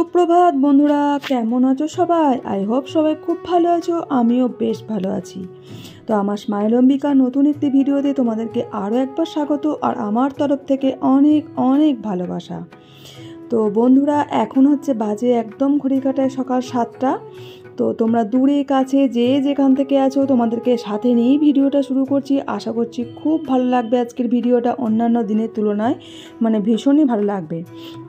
সুপ্রভাত বন্ধুরা, কেমন আছো সবাই? আই হোপ সবাই খুব ভালো আছো। আমিও বেশ ভালো আছি। তো আমার স্মাইল অম্বিকা নতুন একটি ভিডিওতে তোমাদেরকে আরও একবার স্বাগত, আর আমার তরফ থেকে অনেক অনেক ভালোবাসা। তো বন্ধুরা, এখন হচ্ছে বাজে একদম ঘড়ির কাঁটায় সকাল 7টা। তো তোমরা দূরে কাছে যে যেখান থেকে আছো তোমাদেরকে সাথে নিয়েই ভিডিওটা শুরু করছি। আশা করছি খুব ভালো লাগবে আজকের ভিডিওটা, অন্যান্য দিনের তুলনায় মানে ভীষণই ভালো লাগবে।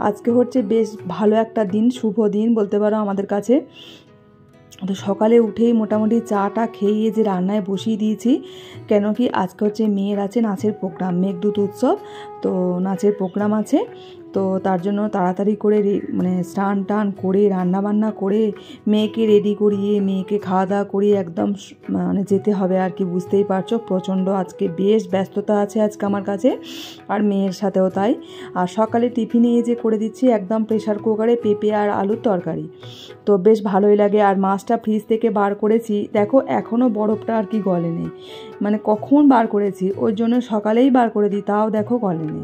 আজকে হচ্ছে বেশ ভালো একটা দিন, শুভ দিন বলতে পারো আমাদের কাছে। তো সকালে উঠেই মোটামুটি চাটা খেয়ে যে রান্নায় বসিয়ে দিয়েছি, কেন কি আজকে হচ্ছে মেয়ের আছে নাচের প্রোগ্রাম, মেঘদূত উৎসব। তো নাচের প্রোগ্রাম আছে, তো তার জন্য তাড়াতাড়ি করে মানে স্নান টান করে রান্নাবান্না করে মেয়েকে রেডি করিয়ে মেয়েকে খাওয়া দাওয়া করিয়ে একদম মানে যেতে হবে আর কি। বুঝতেই পারছো প্রচণ্ড আজকে বেশ ব্যস্ততা আছে আজকে আমার কাছে, আর মেয়ের সাথেও তাই। আর সকালে টিফিনে যে করে দিচ্ছি একদম প্রেশার কুকারে পেঁপে আর আলুর তরকারি, তো বেশ ভালোই লাগে। আর মাছটা ফ্রিজ থেকে বার করেছি, দেখো এখনও বরফটা আর কি গলেনি, মানে কখন বার করেছি ওই জন্য সকালেই বার করে দিই, তাও দেখো গলেনি।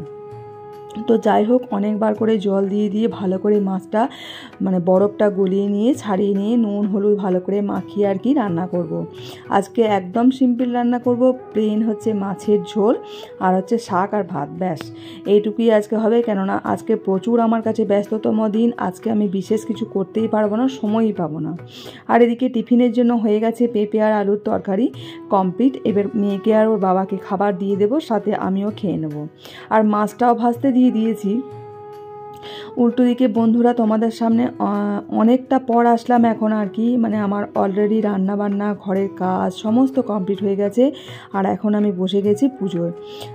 তো যাই হোক, অনেকবার করে জল দিয়ে দিয়ে ভালো করে মাছটা মানে বরফটা গলিয়ে নিয়ে ছাড়িয়ে নিয়ে নুন হলুদ ভালো করে মাখিয়ে আর কি রান্না করব। আজকে একদম সিম্পল রান্না করব, প্লেন হচ্ছে মাছের ঝোল আর হচ্ছে শাক আর ভাত, ব্যাস এইটুকুই আজকে হবে। কেননা আজকে প্রচুর আমার কাছে ব্যস্ততম দিন, আজকে আমি বিশেষ কিছু করতেই পারবো না, সময়ই পাবো না। আর এদিকে টিফিনের জন্য হয়ে গেছে পেঁপে আর আলুর তরকারি কমপ্লিট। এবার মেয়েকে আর ওর বাবাকে খাবার দিয়ে দেবো, সাথে আমিও খেয়ে নেব। আর মাছটাও ভাজতে দিয়ে দিয়েছি। উল্টো দিকে বন্ধুরা, তোমাদের সামনে অনেকটা পর আসলাম এখন আর কি। মানে আমার অলরেডি রান্না বান্না ঘরের কাজ সমস্ত কমপ্লিট হয়ে গেছে, আর এখন আমি বসে গেছি পুজোয়।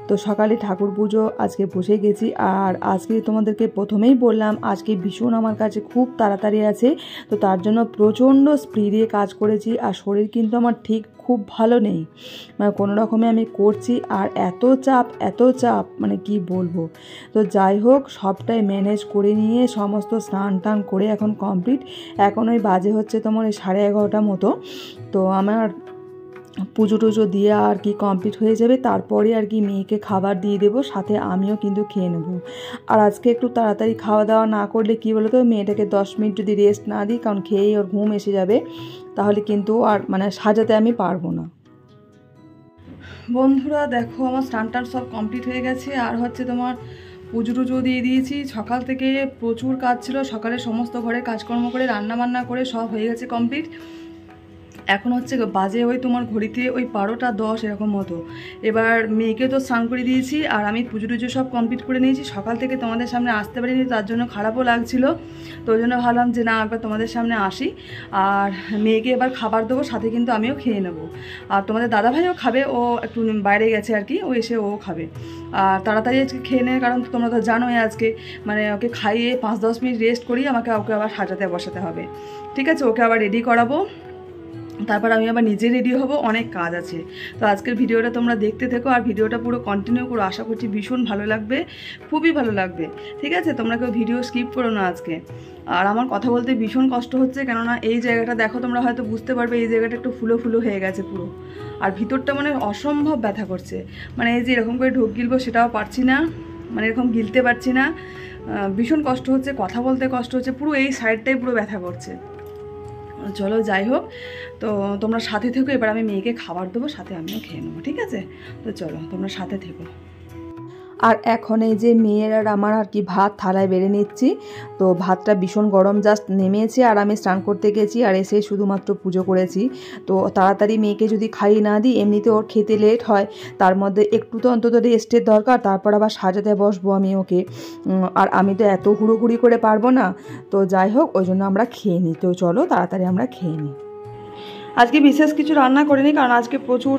তো সকালে ঠাকুর পুজো আজকে বসে গেছি। আর আজকে তোমাদেরকে প্রথমেই বললাম আজকে ভীষণ আমার কাছে খুব তাড়াতাড়ি আছে, তো তার জন্য প্রচণ্ড স্পিডে কাজ করেছি। আর শরীর কিন্তু আমার ঠিক খুব ভালো নেই, মানে কোনো রকমে আমি করছি। আর এত চাপ মানে কি বলবো। তো যাই হোক, সবটাই ম্যানেজ করে নিয়ে সমস্ত স্নান টান করে এখন কমপ্লিট। এখন ওই বাজে হচ্ছে তোমার ওই 11:30 মতো। তো আমার পুজো টুজো দিয়ে আর কি কমপ্লিট হয়ে যাবে, তারপরে আর কি মেয়েকে খাবার দিয়ে দেবো, সাথে আমিও কিন্তু খেয়ে নেব। আর আজকে একটু তাড়াতাড়ি খাওয়া দাওয়া না করলে কি বলো তো, মেয়েটাকে 10 মিনিট যদি রেস্ট না দিই, কারণ খেয়েই ওর ঘুম এসে যাবে, তাহলে কিন্তু আর মানে সাজাতে আমি পারবো না। বন্ধুরা দেখো, আমার স্নান টান সব কমপ্লিট হয়ে গেছে। আর হচ্ছে তোমার পুজো টুজো দিয়ে দিয়েছি। সকাল থেকে প্রচুর কাজ ছিল, সকালে সমস্ত ঘরে কাজকর্ম করে রান্না বান্না করে সব হয়ে গেছে কমপ্লিট। এখন হচ্ছে বাজে ওই তোমার ঘড়িতে ওই 12:10 এরকম মতো। এবার মেয়েকে তো স্নান করে দিয়েছি, আর আমি পুজো টুজো সব কমপ্লিট করে নিয়েছি। সকাল থেকে তোমাদের সামনে আসতে পারিনি, তার জন্য খারাপও লাগছিল। তো ওই জন্য ভাবলাম যে না, একবার তোমাদের সামনে আসি। আর মেয়েকে এবার খাবার দেবো, সাথে কিন্তু আমিও খেয়ে নেবো। আর তোমাদের দাদাভাইও খাবে, ও একটু বাইরে গেছে আর কি, ও এসে ও খাবে। আর তাড়াতাড়ি আজকে খেয়ে নেয়, কারণ তোমরা তো জানোই আজকে মানে ওকে খাইয়ে 5-10 মিনিট রেস্ট করিয়ে ওকে আবার সাজাতে বসাতে হবে। ঠিক আছে, ওকে আবার রেডি করাবো, তারপর আমি আবার নিজে রেডি হব, অনেক কাজ আছে। তো আজকের ভিডিওটা তোমরা দেখতে থেকো, আর ভিডিওটা পুরো কন্টিনিউ করো, আশা করছি ভীষণ ভালো লাগবে, খুবই ভালো লাগবে। ঠিক আছে, তোমরা কেউ ভিডিও স্কিপ করো না আজকে। আর আমার কথা বলতে ভীষণ কষ্ট হচ্ছে, কেননা এই জায়গাটা দেখো, তোমরা হয়তো বুঝতে পারবে এই জায়গাটা একটু ফুলো ফুলো হয়ে গেছে পুরো। আর ভিতরটা মানে অসম্ভব ব্যথা করছে, মানে এই যে এরকম করে ঢোক গিলবো সেটাও পারছি না, মানে এরকম গিলতে পারছি না, ভীষণ কষ্ট হচ্ছে, কথা বলতে কষ্ট হচ্ছে, পুরো এই সাইডটাই পুরো ব্যথা করছে। চলো যাই হোক, তো তোমরা সাথে থেকো। এবার আমি মেয়েকে খাবার দেবো, সাথে আমিও খেয়ে নেবো। ঠিক আছে, তো চলো তোমরা সাথে থেকো। আর এখন এই যে মেয়ের আর আমার আর কি ভাত থালায় বেড়ে নিচ্ছি। তো ভাতটা ভীষণ গরম, জাস্ট নেমেছে, আর আমি স্নান করতে গেছি আর এসে শুধুমাত্র পুজো করেছি। তো তাড়াতাড়ি মেয়েকে যদি খাইয়ে না দিই, এমনিতে ওর খেতে লেট হয়, তার মধ্যে একটু তো অন্তত রেস্টের দরকার, তারপর আবার সাজাতে বসবো আমি ওকে। আর আমি তো এত হুড়োহুড়ি করে পারবো না। তো যাই হোক, ওই জন্য আমরা খেয়ে নিই। তো চলো তাড়াতাড়ি আমরা খেয়ে নিই। আজকে বিশেষ কিছু রান্না করিনি, কারণ আজকে প্রচুর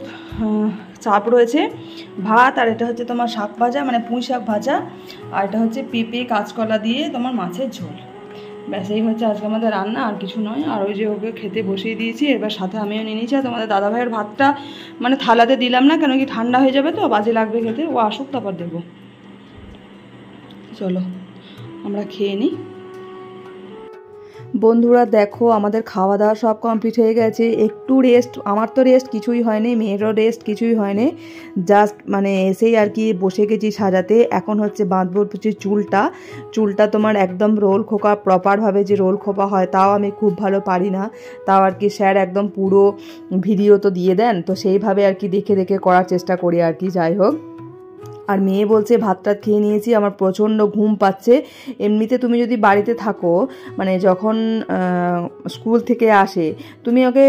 চাপ রয়েছে। ভাত, আর এটা হচ্ছে তোমার শাক ভাজা, মানে পুঁই শাক ভাজা, আর এটা হচ্ছে পেঁপে কাঁচকলা দিয়ে তোমার মাছের ঝোল, ব্যাস এই হচ্ছে আজকে আমাদের রান্না, আর কিছু নয়। আর ওই যে ওকে খেতে বসিয়ে দিয়েছি, এবার সাথে আমিও নিয়ে নিয়েছি। আর তোমাদের দাদাভাইয়ের ভাতটা মানে থালাতে দিলাম না, কেন কি ঠান্ডা হয়ে যাবে, তো বাজে লাগবে খেতে, ও আসুক তারপর দেবো। চলো আমরা খেয়ে নিই। বন্ধুরা দেখো আমাদের খাওয়া দাওয়া সব কমপ্লিট হয়ে গেছে, একটু রেস্ট, আমার তো রেস্ট কিছুই হয়নি, মেয়েরও রেস্ট কিছুই হয়নি, জাস্ট মানে এসেই আর কি বসে গেছি সাজাতে। এখন হচ্ছে বাঁধবো হচ্ছে চুলটা তোমার একদম রোল খোকা, প্রপারভাবে যে রোল খোপা হয় তাও আমি খুব ভালো পারি না, তাও আর কি স্যার একদম পুরো ভিডিও তো দিয়ে দেন, তো সেইভাবে আর কি দেখে দেখে করার চেষ্টা করি আর কি। যাই হোক, আর মেয়ে বলছে ভাত টাত খেয়ে নিয়েছি, আমার প্রচণ্ড ঘুম পাচ্ছে। এমনিতে তুমি যদি বাড়িতে থাকো, মানে যখন স্কুল থেকে আসে, তুমি ওকে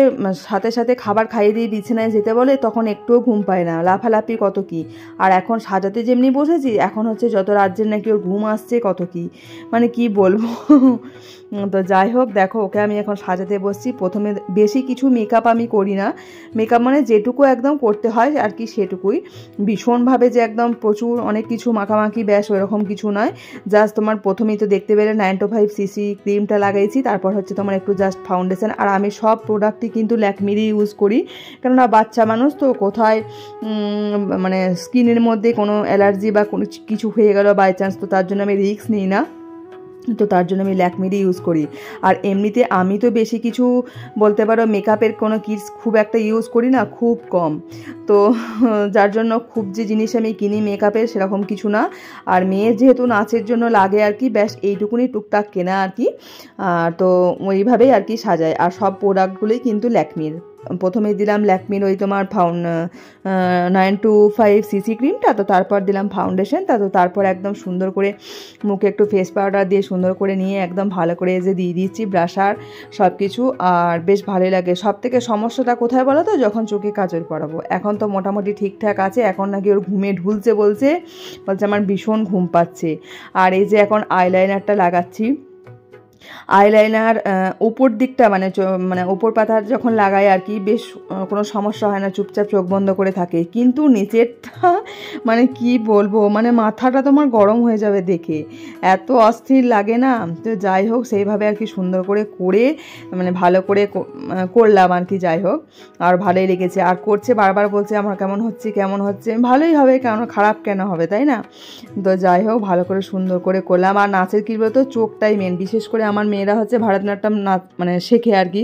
সাথে সাথে খাবার খাইয়ে দিয়ে বিছানায় যেতে বলে, তখন একটুও ঘুম পায় না, লাফালাফি কত কি। আর এখন সাজাতে যেমনি বসেছি, এখন হচ্ছে যত রাজ্যের নাকি ওর ঘুম আসছে কত কি, মানে কি বলবো। তো যাই হোক, দেখো ওকে আমি এখন সাজাতে বসছি। প্রথমে বেশি কিছু মেকআপ আমি করি না, মেকআপ মানে যেটুকু একদম করতে হয় আর কি সেটুকুই, ভীষণভাবে যে একদম প্রচুর অনেক কিছু মাখামাখি ব্যাস ওইরকম কিছু নয়। জাস্ট তোমার প্রথমেই তো দেখতে পেলে 925cc ক্রিমটা লাগাইছি, তারপর হচ্ছে তোমার একটু জাস্ট ফাউন্ডেশন। আর আমি সব প্রোডাক্টই কিন্তু ল্যাকমিরই ইউজ করি, কেননা বাচ্চা মানুষ তো কোথায় মানে স্কিনের মধ্যে কোনো অ্যালার্জি বা কোনো কিছু হয়ে গেল বাই চান্স, তো তার জন্য আমি রিস্ক নিই না, তো তার জন্য আমি ল্যাকমিরই ইউজ করি। আর এমনিতে আমি তো বেশি কিছু বলতে পারো মেকআপের কোনো কিটস খুব একটা ইউজ করি না, খুব কম, তো যার জন্য খুব যে জিনিস আমি কিনি মেকআপের সেরকম কিছু না। আর মেয়ের যেহেতু নাচের জন্য লাগে আর কি, ব্যাস এইটুকুনি টুকটাক কেনা আর কি, তো ওইভাবেই আর কি সাজায়। আর সব প্রোডাক্টগুলোই কিন্তু ল্যাকমির। প্রথমে দিলাম ল্যাকমির ওই তোমার 925cc ক্রিমটা, তো তারপর দিলাম ফাউন্ডেশন, তো তারপর একদম সুন্দর করে মুখে একটু ফেস পাউডার দিয়ে সুন্দর করে নিয়ে একদম ভালো করে যে দিয়ে দিচ্ছি ব্রাশার সব কিছু। আর বেশ ভালোই লাগে। সব থেকে সমস্যাটা কোথায় বলো তো, যখন চোখে কাজল পরাবো। এখন তো মোটামুটি ঠিকঠাক আছে, এখন নাকি ওর ঘুমে ঢুলছে, বলছে আমার ভীষণ ঘুম পাচ্ছে। আর এই যে এখন আইলাইনারটা লাগাচ্ছি, আইলাইনার উপর দিকটা মানে মানে উপর পাতার যখন লাগাই আর কি বেশ কোনো সমস্যা হয় না, চুপচাপ চোখ বন্ধ করে থাকে। কিন্তু নিচেরটা মানে কি বলবো, মানে মাথাটা তোমার গরম হয়ে যাবে দেখে, এত অস্থির লাগে না। তো যাই হোক, সেইভাবে আর কি সুন্দর করে মানে ভালো করে করলাম আর কি। যাই হোক, আর ভালোই লেগেছে। আর করছে বারবার বলছে আমার কেমন হচ্ছে, ভালোই হবে, কেন খারাপ কেন হবে, তাই না? তো যাই হোক, ভালো করে সুন্দর করে করলাম। আর নাচের কি বলতো, চোখটাই মেন। বিশেষ করে আমার মেয়েরা হচ্ছে ভারতনাট্যম নাচ মানে শেখে আর কি,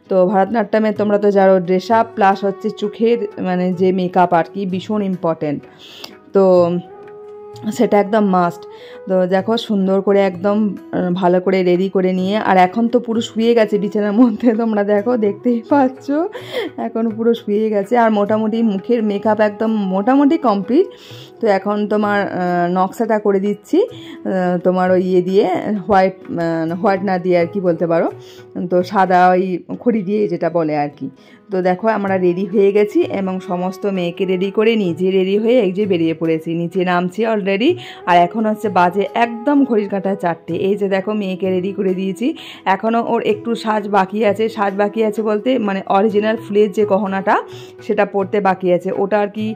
তো ভারতনাট্যমে তোমরা তো যারো ড্রেস আপ প্লাস হচ্ছে চোখের মানে যে মেকআপ আর কি ভীষণ ইম্পর্টেন্ট, তো সেটা একদম মাস্ট। তো দেখো সুন্দর করে একদম ভালো করে রেডি করে নিয়ে, আর এখন তো পুরো শুয়ে গেছে বিছানার মধ্যে, তোমরা দেখো দেখতেই পাচ্ছ এখন পুরো শুয়ে গেছে। আর মোটামুটি মুখের মেকআপ একদম মোটামুটি কমপ্লিট। তো এখন তোমার নকশাটা করে দিচ্ছি তোমার ওই ইয়ে দিয়ে, হোয়াইট না দিয়ে আর কি বলতে পারো, তো সাদা ওই খড়ি দিয়ে যেটা বলে আর কি। তো দেখো আমরা রেডি হয়ে গেছি এবং সমস্ত মেয়েকে রেডি করে নিজে রেডি হয়ে এই যে বেরিয়ে পড়েছি, নিচে নামছি অলরেডি। আর এখন হচ্ছে বাজে একদম ঘড়ির কাঁটায় 4টে। এই যে দেখো মেয়েকে রেডি করে দিয়েছি, এখনও ওর একটু সাজ বাকি আছে বলতে মানে অরিজিনাল ফুলের যে গহনাটা সেটা পরতে বাকি আছে, ওটা আর কি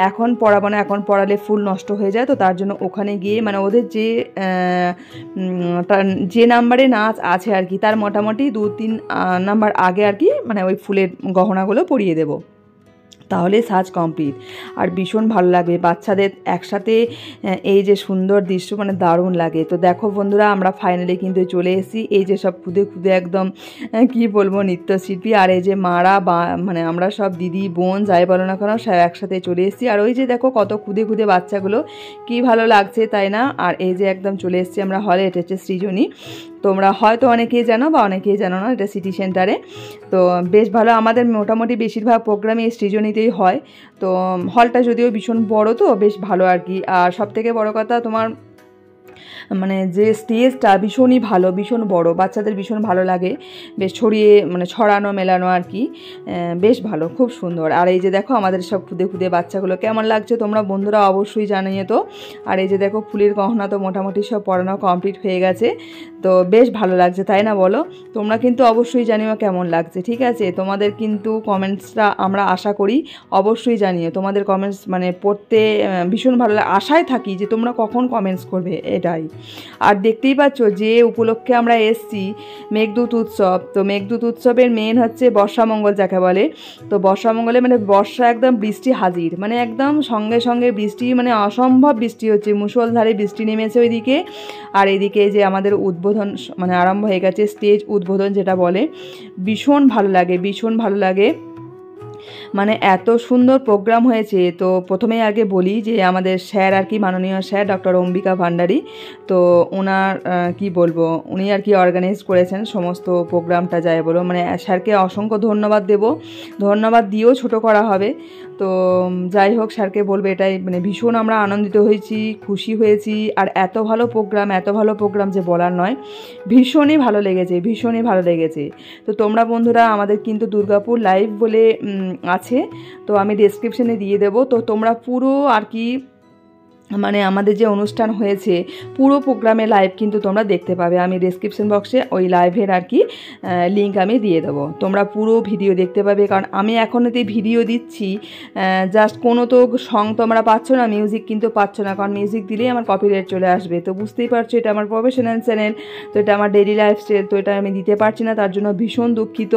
এখন পরাবো না, এখন পরালে ফুল নষ্ট হয়ে যায়, তো তার জন্য ওখানে গিয়ে মানে ওদের যে নাম্বারে নাচ আছে আর কি তার মোটামুটি 2-3 নাম্বার আগে আর কি মানে ওই ফুলের গহনাগুলো পরিয়ে দেবো, তাহলে সাজ কমপ্লিট। আর ভীষণ ভালো লাগবে বাচ্চাদের একসাথে এই যে সুন্দর দৃশ্য, মানে দারুণ লাগে। তো দেখো বন্ধুরা, আমরা ফাইনালি কিন্তু চলে এসেছি। এই যে সব খুদে একদম কি বলবো নৃত্যশিল্পী, আর এই যে মারা মানে আমরা সব দিদি বোন যাই বলো না কেন সব একসাথে চলে এসেছি। আর ওই যে দেখো কত খুদে বাচ্চাগুলো, কি ভালো লাগছে তাই না? আর এই যে একদম চলে এসেছি আমরা হলে, এটা হচ্ছে সৃজনী, তোমরা হয়তো অনেকেই জানো বা অনেকেই জানো না, এটা সিটি সেন্টারে। তো বেশ ভালো, আমাদের মোটামুটি বেশিরভাগ প্রোগ্রামই সৃজনীতেই হয়। তো হলটা যদিও ভীষণ বড়, তো বেশ ভালো আর কি। আর সবথেকে বড় কথা তোমার মানে যে স্টেজটা ভীষণই ভালো, ভীষণ বড়, বাচ্চাদের ভীষণ ভালো লাগে, বেশ ছড়িয়ে মানে ছড়ানো মেলানো আর কি, বেশ ভালো, খুব সুন্দর। আর এই যে দেখো আমাদের সব খুদে বাচ্চাগুলো কেমন লাগছে তোমরা বন্ধুরা অবশ্যই জানিয়ে তো। আর এই যে দেখো ফুলের গহনা তো মোটামুটি সব পরানো কমপ্লিট হয়ে গেছে, তো বেশ ভালো লাগছে তাই না বলো? তোমরা কিন্তু অবশ্যই জানিও কেমন লাগছে, ঠিক আছে? তোমাদের কিন্তু কমেন্টসটা আমরা আশা করি অবশ্যই জানিও, তোমাদের কমেন্টস মানে পড়তে ভীষণ ভালো লাগে, আশায় থাকি যে তোমরা কখন কমেন্টস করবে এটা। চাই। আর দেখতেই পাচ্ছ যে উপলক্ষে আমরা এসছি মেঘদূত উৎসব, তো মেঘদূত উৎসবের মেন হচ্ছে বর্ষামঙ্গল যাকে বলে। তো বর্ষামঙ্গলে মানে বর্ষা একদম বৃষ্টি হাজির, মানে একদম সঙ্গে সঙ্গে বৃষ্টি, মানে অসম্ভব বৃষ্টি হচ্ছে, মুষলধারে বৃষ্টি নেমেছে ওইদিকে। আর এদিকে যে আমাদের উদ্বোধন মানে আরম্ভ হয়ে গেছে, স্টেজ উদ্বোধন যেটা বলে, ভীষণ ভালো লাগে, ভীষণ ভালো লাগে, মানে এত সুন্দর প্রোগ্রাম হয়েছে। তো প্রথমেই আগে বলি যে আমাদের স্যার আর কি, মাননীয় স্যার ডক্টর অম্বিকা ভান্ডারী, তো ওনার কি বলবো, উনি আর কি অর্গানাইজ করেছেন সমস্ত প্রোগ্রামটা, যাই বলো, মানে স্যারকে অসংখ্য ধন্যবাদ দেব, ধন্যবাদ দিয়েও ছোট করা হবে। তো যাই হোক, স্যারকে বলবে এটাই, মানে ভীষণ আমরা আনন্দিত হয়েছি, খুশি হয়েছি। আর এত ভালো প্রোগ্রাম, এত ভালো প্রোগ্রাম যে বলার নয়, ভীষণই ভালো লেগেছে, ভীষণই ভালো লেগেছে। তো তোমরা বন্ধুরা, আমাদের কিন্তু দুর্গাপুর লাইভ বলে আছে, তো আমি ডেসক্রিপশনে দিয়ে দেবো। তো তোমরা পুরো আর কি, মানে আমাদের যে অনুষ্ঠান হয়েছে পুরো প্রোগ্রামে লাইভ কিন্তু তোমরা দেখতে পাবে। আমি ডেসক্রিপশন বক্সে ওই লাইভের আর কি লিঙ্ক আমি দিয়ে দেবো, তোমরা পুরো ভিডিও দেখতে পাবে। কারণ আমি এখন এতে ভিডিও দিচ্ছি, জাস্ট কোনো তো সং তোমরা পাচ্ছ না, মিউজিক কিন্তু পাচ্ছ না, কারণ মিউজিক দিলেই আমার কপিরাইট চলে আসবে। তো বুঝতেই পারছো, এটা আমার প্রফেশনাল চ্যানেল, তো এটা আমার ডেইলি লাইফস্টাইল, তো এটা আমি দিতে পারছি না, তার জন্য ভীষণ দুঃখিত।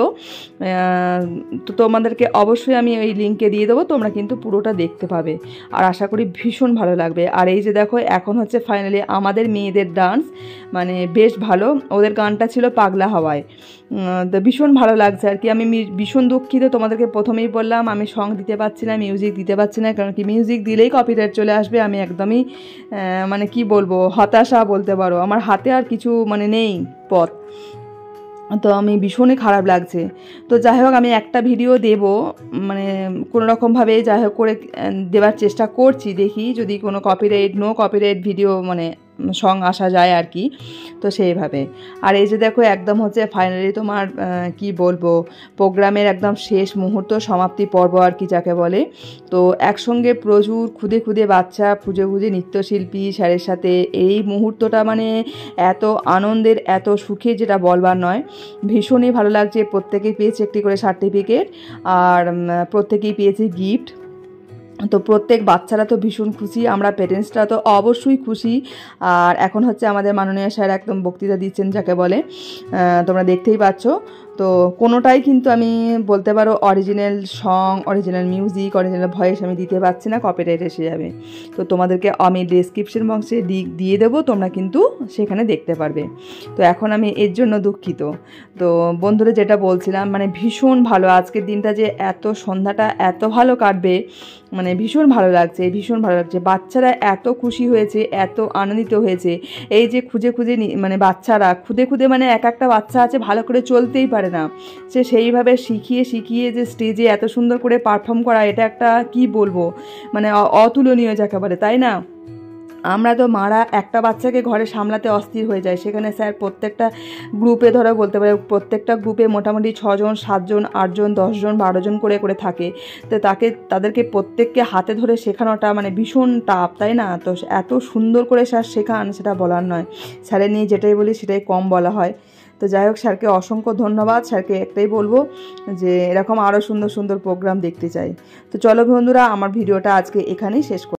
তো তোমাদেরকে অবশ্যই আমি ওই লিঙ্কে দিয়ে দেবো, তোমরা কিন্তু পুরোটা দেখতে পাবে, আর আশা করি ভীষণ ভালো লাগবে। আর এই যে দেখো, এখন হচ্ছে ফাইনালি আমাদের মেয়েদের ডান্স, মানে বেশ ভালো, ওদের গানটা ছিল পাগলা হাওয়ায়, তো ভীষণ ভালো লাগছে আর কি। আমি ভীষণ দুঃখিত, তোমাদেরকে প্রথমেই বললাম আমি সং দিতে পারছি না, মিউজিক দিতে পারছি না, কারণ কি মিউজিক দিলেই কপিরাইট চলে আসবে। আমি একদমই মানে কি বলবো, হতাশা বলতে পারো, আমার হাতে আর কিছু মানে নেই পথ, তো আমি ভীষণই খারাপ লাগছে। তো যাই হোক, আমি একটা ভিডিও দেব, মানে কোনো রকমভাবে যাই হোক করে দেওয়ার চেষ্টা করছি, দেখি যদি কোনো কপিরাইট, নো কপিরাইট ভিডিও মানে সং আসা যায় আর কি, তো সেইভাবে। আর এই যে দেখো, একদম হচ্ছে ফাইনালি তোমার কি বলবো, প্রোগ্রামের একদম শেষ মুহূর্ত, সমাপ্তি পর্ব আর কি যাকে বলে। তো একসঙ্গে প্রচুর খুদে খুদে বাচ্চা, খুঁজে খুঁজে নৃত্যশিল্পী স্যারের সাথে, এই মুহূর্তটা মানে এত আনন্দের, এত সুখের, যেটা বলবার নয়, ভীষণই ভালো লাগছে। প্রত্যেকেই পেয়েছে একটি করে সার্টিফিকেট, আর প্রত্যেকেই পেয়েছে গিফট। তো প্রত্যেক বাচ্চারা তো ভীষণ খুশি, আমরা পেরেন্টসরা তো অবশ্যই খুশি। আর এখন হচ্ছে আমাদের মাননীয় স্যার একদম বক্তৃতা দিচ্ছেন যাকে বলে, তোমরা দেখতেই পাচ্ছ। তো কোনোটাই কিন্তু আমি বলতে পারো original song, original music, original voice আমি দিতে পারছি না, কপিরাইট এসে যাবে। তো তোমাদেরকে আমি ডেসক্রিপশন বক্সে দিয়ে দেবো, তোমরা কিন্তু সেখানে দেখতে পারবে। তো এখন আমি এর জন্য দুঃখিত। তো বন্ধুরা, যেটা বলছিলাম, মানে ভীষণ ভালো আজকের দিনটা, যে এত সন্ধ্যাটা এত ভালো কাটবে, মানে ভীষণ ভালো লাগছে, ভীষণ ভালো লাগছে। বাচ্চারা এত খুশি হয়েছে, এত আনন্দিত হয়েছে। এই যে খুঁজে খুঁজে মানে বাচ্চারা খুদে খুদে, মানে এক একটা বাচ্চা আছে ভালো করে চলতেই পারে না, সে সেইভাবে শিখিয়ে শিখিয়ে যে স্টেজে এত সুন্দর করে পারফর্ম করা, এটা একটা কি বলবো, মানে অতুলনীয় যাকে বলে, তাই না? আমরা তো মারা একটা বাচ্চাকে ঘরে সামলাতে অস্থির হয়ে যায়, সেখানে স্যার প্রত্যেকটা গ্রুপে, ধরো বলতে পারে প্রত্যেকটা গ্রুপে মোটামুটি 6 জন 7 জন 8 জন 10 জন 12 জন করে করে থাকে। তো তাদেরকে প্রত্যেককে হাতে ধরে শেখানোটা মানে ভীষণ টাফ, তাই না? তো এত সুন্দর করে স্যার শেখান, সেটা বলার নয়। স্যারের নিয়ে যেটাই বলি সেটাই কম বলা হয়। তো যাই হোক, স্যারকে অসংখ্য ধন্যবাদ। স্যারকে একটাই বলবো যে এরকম আরও সুন্দর সুন্দর প্রোগ্রাম দেখতে চাই। তো চলো বন্ধুরা, আমার ভিডিওটা আজকে এখানেই শেষ করি।